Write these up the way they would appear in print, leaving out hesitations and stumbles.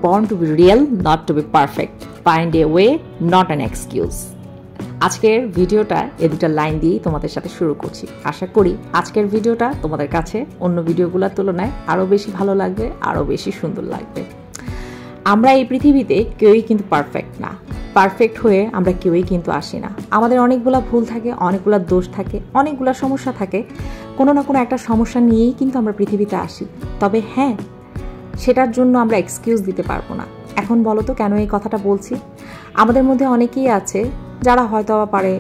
born to be real, not to be perfect. Find a way, not an excuse. আজকের ভিডিওটা এই দুটো line দিয়ে তোমাদের সাথে শুরু করছি। আশা করি আজকের ভিডিওটা তোমাদের কাছে অন্য ভিডিওগুলোর তুলনায় আরও বেশি ভালো লাগবে, আরও বেশি সুন্দর লাগবে। আমরা এই পৃথিবীতে কেউই কিন্তু পারফেক্ট না। পারফেক্ট হয়ে আমরা কেউই কিন্তু আসি না। আমাদের অনেকগুলো ভুল থাকে, অনেকগুলো দোষ থাকে, অনেকগুলো সমস্যা থাকে। কোনো না কোনো একটা সমস্যা নিয়েই কিন্তু আমরা পৃথিবীতে আসি। তবে হ্যাঁ, সেটার জন্য আমরা এক্সকিউজ দিতে পারবো না। এখন বলো তো কেন এই কথাটা বলছি? আমাদের মধ্যে অনেকেই আছে যারা হয়তো পারে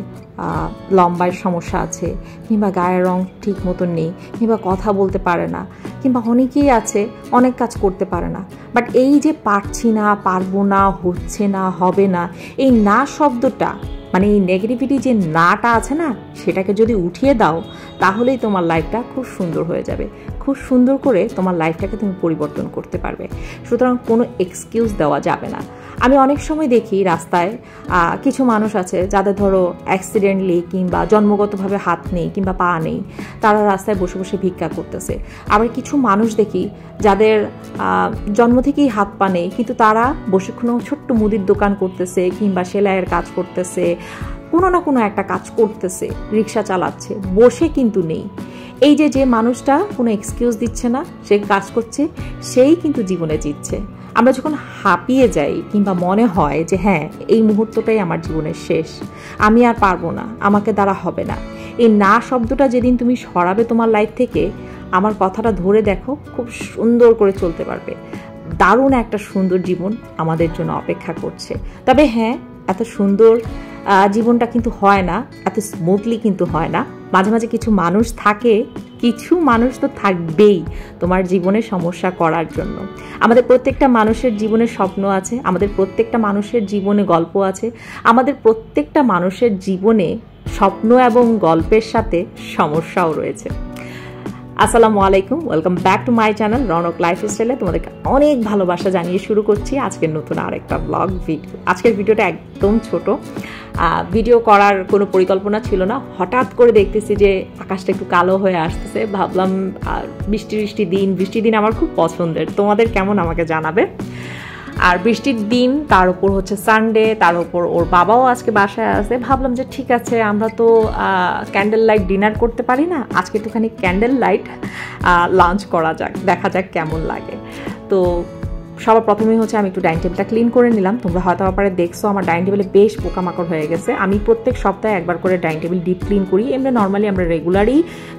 লম্বায় সমস্যা আছে, কিংবা গায়ের রং ঠিক মতন নেই, কিংবা কথা বলতে পারে না, কিংবা অনেকেই আছে অনেক কাজ করতে পারে না। বাট এই যে পারছি না, পারবো না, হচ্ছে না, হবে না, এই না শব্দটা মানে এই নেগেটিভিটি যে নাটা আছে না, সেটাকে যদি উঠিয়ে দাও তাহলেই তোমার লাইফটা খুব সুন্দর হয়ে যাবে। খুব সুন্দর করে তোমার লাইফটাকে তুমি পরিবর্তন করতে পারবে। সুতরাং কোনো এক্সকিউজ দেওয়া যাবে না। আমি অনেক সময় দেখি রাস্তায় কিছু মানুষ আছে যাদের ধরো অ্যাক্সিডেন্টলি কিংবা জন্মগতভাবে হাত নেই কিংবা পা নেই, তারা রাস্তায় বসে বসে ভিক্ষা করতেছে। আবার কিছু মানুষ দেখি যাদের জন্ম থেকেই হাত পা নেই, কিন্তু তারা বসে কোনো ছোট্ট মুদির দোকান করতেছে কিংবা সেলাইয়ের কাজ করতেছে, কোনো না কোনো একটা কাজ করতেছে, রিক্সা চালাচ্ছে, বসে কিন্তু নেই। এই যে মানুষটা কোনো এক্সকিউজ দিচ্ছে না, সে কাজ করছে, সেই কিন্তু জীবনে জিতছে। আমরা যখন হাঁপিয়ে যাই কিংবা মনে হয় যে হ্যাঁ, এই মুহূর্তটাই আমার জীবনের শেষ, আমি আর পারবো না, আমাকে দ্বারা হবে না, এই না শব্দটা যেদিন তুমি সরাবে তোমার লাইফ থেকে, আমার কথাটা ধরে দেখো, খুব সুন্দর করে চলতে পারবে। দারুণ একটা সুন্দর জীবন আমাদের জন্য অপেক্ষা করছে। তবে হ্যাঁ, এত সুন্দর জীবনটা কিন্তু হয় না, এত স্মুথলি কিন্তু হয় না। মাঝে মাঝে কিছু মানুষ থাকে, কিছু মানুষ তো থাকবেই তোমার জীবনে সমস্যা করার জন্য। আমাদের প্রত্যেকটা মানুষের জীবনে স্বপ্ন আছে, আমাদের প্রত্যেকটা মানুষের জীবনে গল্প আছে, আমাদের প্রত্যেকটা মানুষের জীবনে স্বপ্ন এবং গল্পের সাথে সমস্যাও রয়েছে। আসসালামু আলাইকুম, welcome back to my channel Rounak লাইফস্টাইলে। তোমাদেরকে অনেক ভালোবাসা জানিয়ে শুরু করছি আজকের নতুন আরেকটা ব্লগ ভিডিও। আজকের ভিডিওটা একদম ছোট, ভিডিও করার কোনো পরিকল্পনা ছিল না। হঠাৎ করে দেখতেছি যে আকাশটা একটু কালো হয়ে আসতেছে, ভাবলাম বৃষ্টির দিন আমার খুব পছন্দের। তোমাদের কেমন আমাকে জানাবে। আর বৃষ্টির দিন, তার উপর হচ্ছে সানডে, তার উপর ওর বাবাও আজকে বাসায় আছে। ভাবলাম যে ঠিক আছে, আমরা তো ক্যান্ডেল লাইট ডিনার করতে পারি না, আজকে একটুখানি ক্যান্ডেল লাইট লাঞ্চ করা যাক, দেখা যাক কেমন লাগে। তো সবার প্রথমেই হচ্ছে আমি একটু ডাইনিং টেবিলটা ক্লিন করে নিলাম। তোমরা হয়তো ব্যাপারে দেখছো আমার ডাইনিং টেবিলে বেশ পোকামাকড় হয়ে গেছে। আমি প্রত্যেক সপ্তাহে একবার করে ডাইনিং টেবিল ডিপ ক্লিন করি। এমনি নর্মালি আমরা রেগুলারই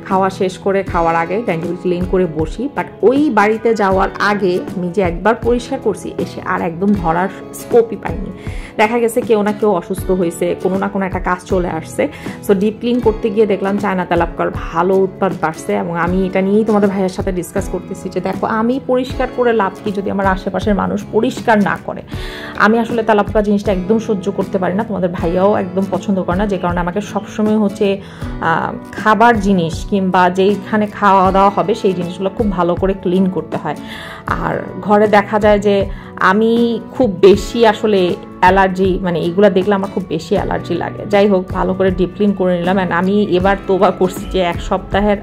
খাওয়া শেষ করে খাওয়ার আগে ডাইনিং টেবিল ক্লিন করে বসি। বাট ওই বাড়িতে যাওয়ার আগে আমি যে একবার পরিষ্কার করছি, এসে আর একদম ধরার স্কোপই পাইনি। দেখা গেছে কেউ না কেউ অসুস্থ হয়েছে, কোনো না কোনো একটা কাজ চলে আসছে। সো ডিপ ক্লিন করতে গিয়ে দেখলাম চায়না তেলাপকার ভালো উৎপাদ বাড়ছে, এবং আমি এটা নিয়েই তোমাদের ভাইয়ের সাথে ডিসকাস করতেছি যে দেখো, আমি পরিষ্কার করে লাভ কি যদি আমার আশেপাশের মানুষ পরিষ্কার না করে। আমি আসলে তেলাপোকা জিনিসটা একদম সহ্য করতে পারি না, তোমাদের ভাইয়াও একদম পছন্দ করে না, যে কারণে আমাকে সবসময় হচ্ছে খাবার জিনিস কিংবা যেইখানে খাওয়া দাওয়া হবে সেই জিনিসগুলো খুব ভালো করে ক্লিন করতে হয়। আর ঘরে দেখা যায় যে আমি খুব বেশি আসলে অ্যালার্জি, মানে এইগুলো দেখলে আমার খুব বেশি অ্যালার্জি লাগে। যাই হোক, ভালো করে ডিপ ক্লিন করে নিলাম। অ্যান্ড আমি এবার তোবা করছি যে এক সপ্তাহের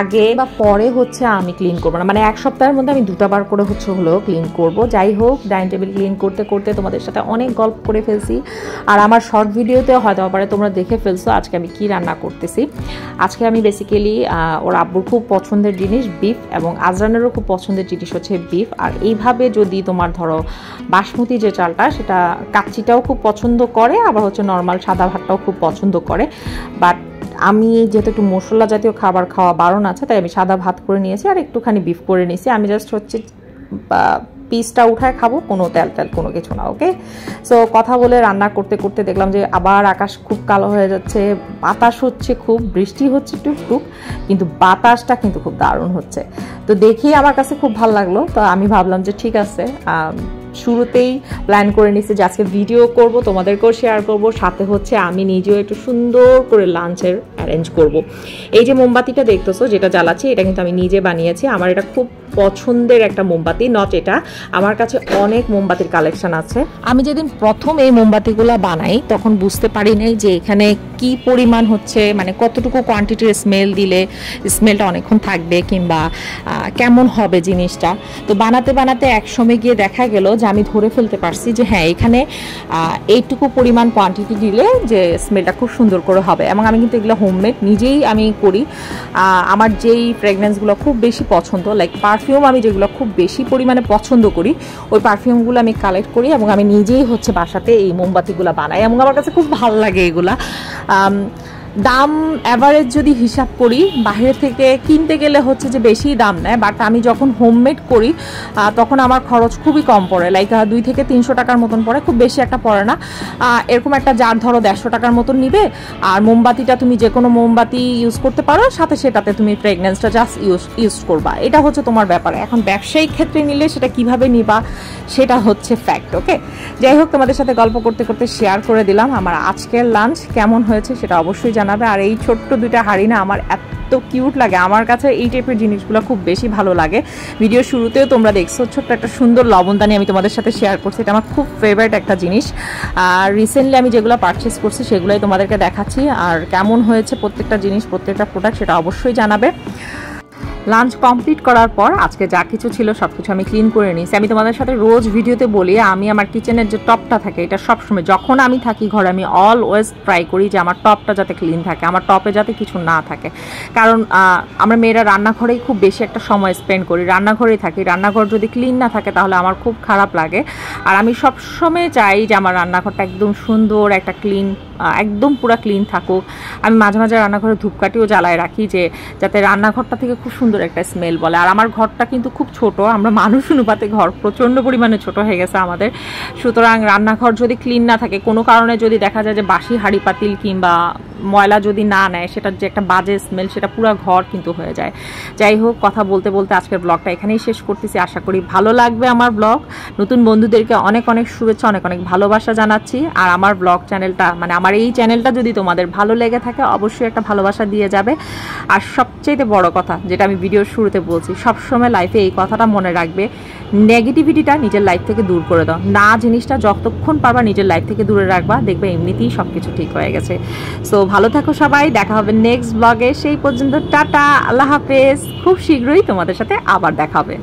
আগে বা পরে হচ্ছে আমি ক্লিন করবো না, মানে এক সপ্তাহের মধ্যে আমি 2টা বার করে হলেও ক্লিন করব। যাই হোক, ডাইনিং টেবিল ক্লিন করতে করতে তোমাদের সাথে অনেক গল্প করে ফেলছি। আর আমার শর্ট ভিডিওতেও হয়তো আবার তোমরা দেখে ফেলছো আজকে আমি কি রান্না করতেছি। আজকে আমি বেসিক্যালি ওর আব্বুর খুব পছন্দের জিনিস বিফ, এবং আজরানেরও খুব পছন্দের জিনিস হচ্ছে বিফ। আর এইভাবে যদি তোমার ধরো বাসমতি যে চালটা, সেটা কাচ্চিটাও খুব পছন্দ করে, আবার হচ্ছে নর্মাল সাদা ভাতটাও খুব পছন্দ করে। বাট আমি যেহেতু একটু মশলা জাতীয় খাবার খাওয়া বারণ আছে, তাই আমি সাদা ভাত করে নিয়েছি আর একটুখানি বিফ করে নিয়েছি। আমি জাস্ট হচ্ছে পিসটা উঠায় খাবো, কোনো তেল কোনো কিছু না। ওকে, সো কথা বলে রান্না করতে করতে দেখলাম যে আবার আকাশ খুব কালো হয়ে যাচ্ছে, বাতাস হচ্ছে খুব, বৃষ্টি হচ্ছে টুকটুক, কিন্তু বাতাসটা কিন্তু খুব দারুণ হচ্ছে। তো দেখি আমার কাছে খুব ভালো লাগলো। তো আমি ভাবলাম যে ঠিক আছে, শুরুতেই প্ল্যান করে নিচ্ছি যে আজকে ভিডিও করব, তোমাদেরকেও শেয়ার করব, সাথে হচ্ছে আমি নিজেও একটু সুন্দর করে লাঞ্চের অ্যারেঞ্জ করব। এই যে মোমবাতিটা দেখতেছো যেটা জ্বালাচ্ছি, এটা কিন্তু আমি নিজে বানিয়েছি। আমার এটা খুব পছন্দের একটা মোমবাতি, নট এটা, আমার কাছে অনেক মোমবাতির কালেকশন আছে। আমি যেদিন প্রথম এই মোমবাতিগুলো বানাই তখন বুঝতে পারি নাই যে এখানে কি পরিমাণ হচ্ছে, মানে কতটুকু কোয়ান্টিটির স্মেল দিলে স্মেলটা অনেকক্ষণ থাকবে কিংবা কেমন হবে জিনিসটা। তো বানাতে বানাতে এক সময় গিয়ে দেখা গেল যে আমি ধরে ফেলতে পারছি যে হ্যাঁ এখানে এইটুকু পরিমাণ কোয়ান্টিটি দিলে যে স্মেলটা খুব সুন্দর করে হবে। এবং আমি কিন্তু এগুলো হোমমেড নিজেই আমি করি। আমার যেই ফ্রেগনেন্সগুলো খুব বেশি পছন্দ, লাইক পারফিউম আমি যেগুলো খুব বেশি পরিমাণে পছন্দ করি, ওই পারফিউমগুলো আমি কালেক্ট করি এবং আমি নিজেই হচ্ছে বাসাতে এই মোমবাতিগুলো বানাই এবং আমার কাছে খুব ভালো লাগে এগুলা। দাম অ্যাভারেজ যদি হিসাব করি বাইরে থেকে কিনতে গেলে হচ্ছে যে বেশি দাম নেয়, বাট আমি যখন হোমমেড করি তখন আমার খরচ খুবই কম পড়ে, লাইক 2 থেকে 300 টাকার মতন পড়ে, খুব বেশি একটা পড়ে না। এরকম একটা জার ধরো 150 টাকার মতন নিবে, আর মোমবাতিটা তুমি যে কোনো মোমবাতি ইউজ করতে পারো, সাথে সেটাতে তুমি ফ্রেগনেন্সটা জাস্ট ইউজ করবা, এটা হচ্ছে তোমার ব্যাপার। এখন ব্যবসায়িক ক্ষেত্রে নিলে সেটা কিভাবে নিবা সেটা হচ্ছে ফ্যাক্ট। ওকে, যাই হোক, তোমাদের সাথে গল্প করতে করতে শেয়ার করে দিলাম আমার আজকের লাঞ্চ কেমন হয়েছে সেটা অবশ্যই জানাবে। আর এই ছোট্ট 2টা হাঁড়ি না আমার এত কিউট লাগে, আমার কাছে এই টাইপের জিনিসগুলো খুব বেশি ভালো লাগে। ভিডিও শুরুতেও তোমরা দেখছো ছোট্ট একটা সুন্দর লবণদানি আমি তোমাদের সাথে শেয়ার করছি, এটা আমার খুব ফেভারিট একটা জিনিস। আর রিসেন্টলি আমি যেগুলো পারচেস করছি সেগুলোই তোমাদেরকে দেখাচ্ছি, আর কেমন হয়েছে প্রত্যেকটা জিনিস প্রত্যেকটা প্রোডাক্ট সেটা অবশ্যই জানাবে। লাঞ্চ কমপ্লিট করার পর আজকে যা কিছু ছিল সব কিছু আমি ক্লিন করে নিয়েছি। আমি তোমাদের সাথে রোজ ভিডিওতে বলি আমি আমার কিচেনের যে টপটা থাকে এটা সবসময় যখন আমি থাকি ঘরে আমি অলওয়েজ ট্রাই করি যে আমার টপটা যাতে ক্লিন থাকে, আমার টপে যাতে কিছু না থাকে। কারণ আমরা মেয়েরা রান্নাঘরেই খুব বেশি একটা সময় স্পেন্ড করি, রান্নাঘরেই থাকি, রান্নাঘর যদি ক্লিন না থাকে তাহলে আমার খুব খারাপ লাগে। আর আমি সবসময় চাই যে আমার রান্নাঘরটা একদম সুন্দর একটা ক্লিন, একদম পুরো ক্লিন থাকুক। আমি মাঝে মাঝে রান্নাঘরে ধূপকাঠিও জ্বালায় রাখি যে যাতে রান্নাঘরটা থেকে খুব সুন্দর একটা স্মেল বলে। আর আমার ঘরটা কিন্তু খুব ছোট, আমরা মানুষ অনুপাতে ঘর প্রচণ্ড পরিমাণে ছোট হয়ে গেছে আমাদের, সুতরাং রান্নাঘর যদি ক্লিন না থাকে, কোনো কারণে যদি দেখা যায় যে বাসি হাঁড়ি পাতিল কিংবা ময়লা যদি না নেয়, সেটার যে একটা বাজে স্মেল সেটা পুরো ঘর কিন্তু হয়ে যায়। যাই হোক, কথা বলতে বলতে আজকের ব্লগটা এখানেই শেষ করতেছি। আশা করি ভালো লাগবে আমার ব্লগ। নতুন বন্ধুদেরকে অনেক অনেক শুভেচ্ছা, অনেক অনেক ভালোবাসা জানাচ্ছি। আর আমার ব্লগ চ্যানেলটা মানে আমার এই চ্যানেলটা যদি তোমাদের ভালো লেগে থাকে অবশ্যই একটা ভালোবাসা দিয়ে যাবে। আর সবচেয়ে বড় কথা যেটা আমি ভিডিওর শুরুতে বলছি, সবসময় লাইফে এই কথাটা মনে রাখবে, নেগেটিভিটিটা নিজের লাইফ থেকে দূর করে দাও না, জিনিসটা যতক্ষণ পারবা নিজের লাইফ থেকে দূরে রাখবা, দেখবে এমনিতেই সব কিছু ঠিক হয়ে গেছে। সো ভালো থাকো সবাই, দেখা হবে নেক্সট ব্লগে। সেই পর্যন্ত টাটা, আল্লাহ হাফেজ। খুব শীঘ্রই তোমাদের সাথে আবার দেখা হবে।